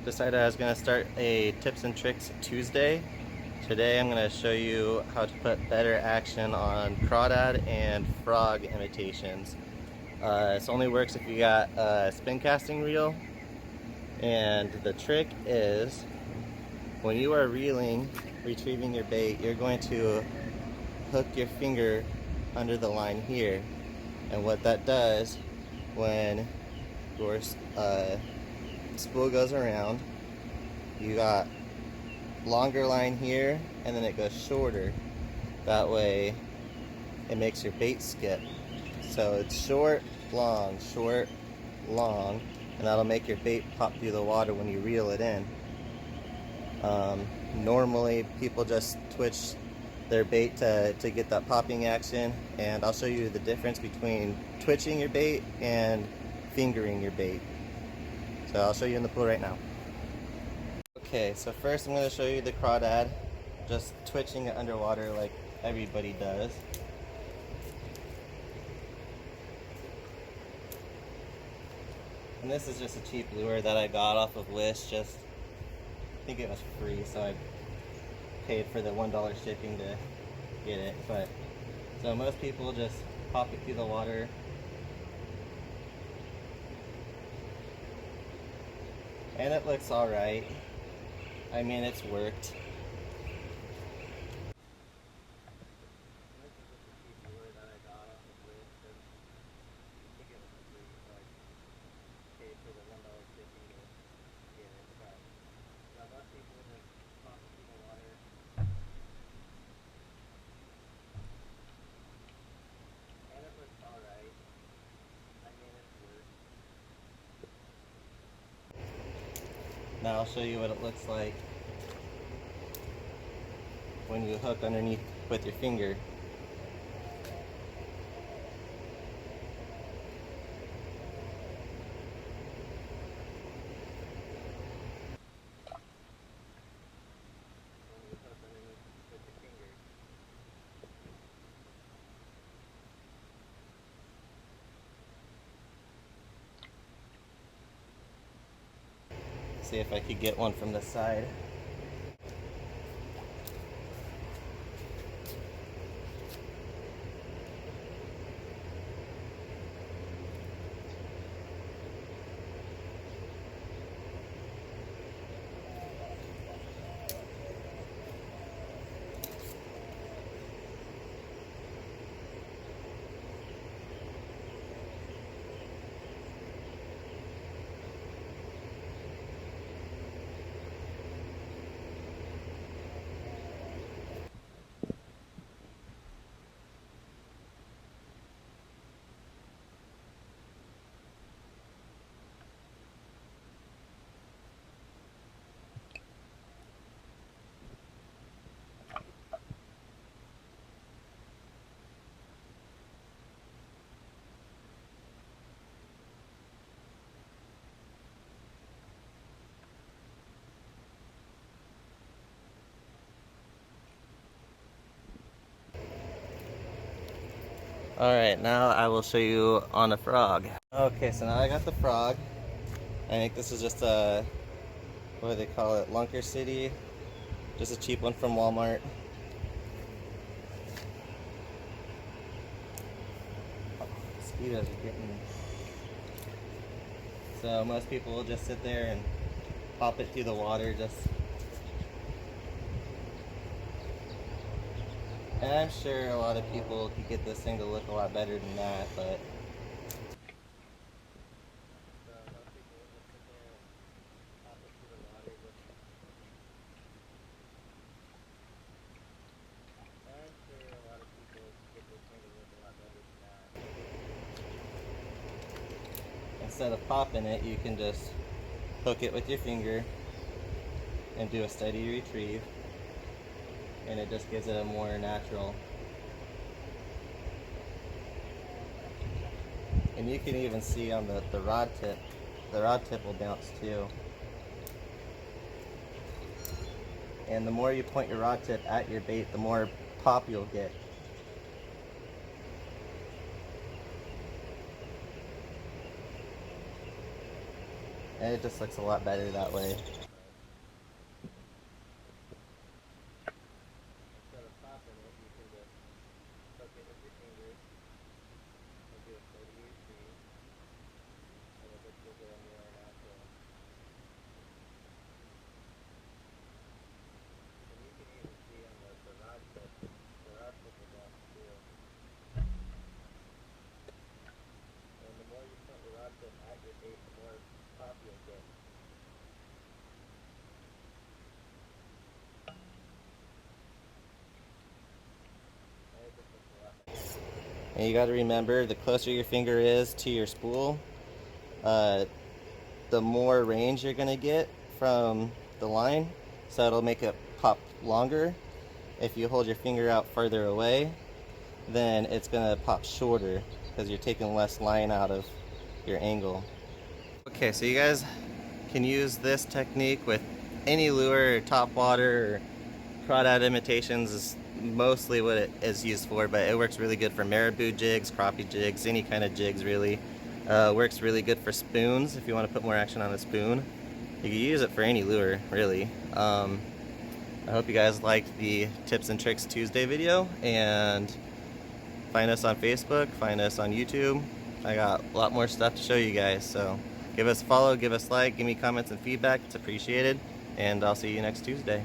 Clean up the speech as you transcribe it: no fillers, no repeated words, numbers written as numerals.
Decided I was going to start a tips and tricks Tuesday. Today I'm going to show you how to put better action on crawdad and frog imitations. This only works if you got a spin casting reel, and the trick is when you are reeling, retrieving your bait, you're going to hook your finger under the line here, and what that does when your spool goes around, you got longer line here and then it goes shorter. That way it makes your bait skip. So it's short, long, and that'll make your bait pop through the water when you reel it in. Normally people just twitch their bait to get that popping action, and I'll show you the difference between twitching your bait and fingering your bait. So I'll show you in the pool right now. Okay, so first I'm going to show you the crawdad, just twitching it underwater like everybody does. And this is just a cheap lure that I got off of Wish. Just, I think it was free, so I paid for the $1 shipping to get it. But so most people just pop it through the water. And it looks alright. I mean, it's worked. Now I'll show you what it looks like when you hook underneath with your finger. See if I could get one from the side. Alright, now I will show you on a frog. Okay, so now I got the frog. I think this is just a, what do they call it, Lunker City. Just a cheap one from Walmart. Mosquitoes are getting me. So most people will just sit there and pop it through the water. And I'm sure a lot of people could get this thing to look a lot better than that, but instead of popping it, you can just hook it with your finger and do a steady retrieve, and it just gives it a more natural. And you can even see on the rod tip will bounce too. And the more you point your rod tip at your bait, the more pop you'll get. And it just looks a lot better that way. And you got to remember, the closer your finger is to your spool, the more range you're going to get from the line, so it'll make it pop longer. If you hold your finger out further away, then it's going to pop shorter because you're taking less line out of your angle. Okay, so you guys can use this technique with any lure or top water or crawdad imitations is mostly what it is used for, but it works really good for marabou jigs, crappie jigs, any kind of jigs really. Works really good for spoons if you want to put more action on a spoon. You can use it for any lure, really. I hope you guys liked the Tips and Tricks Tuesday video, and find us on Facebook, find us on YouTube. I got a lot more stuff to show you guys, so give us a follow, give us a like, give me comments and feedback, it's appreciated, and I'll see you next Tuesday.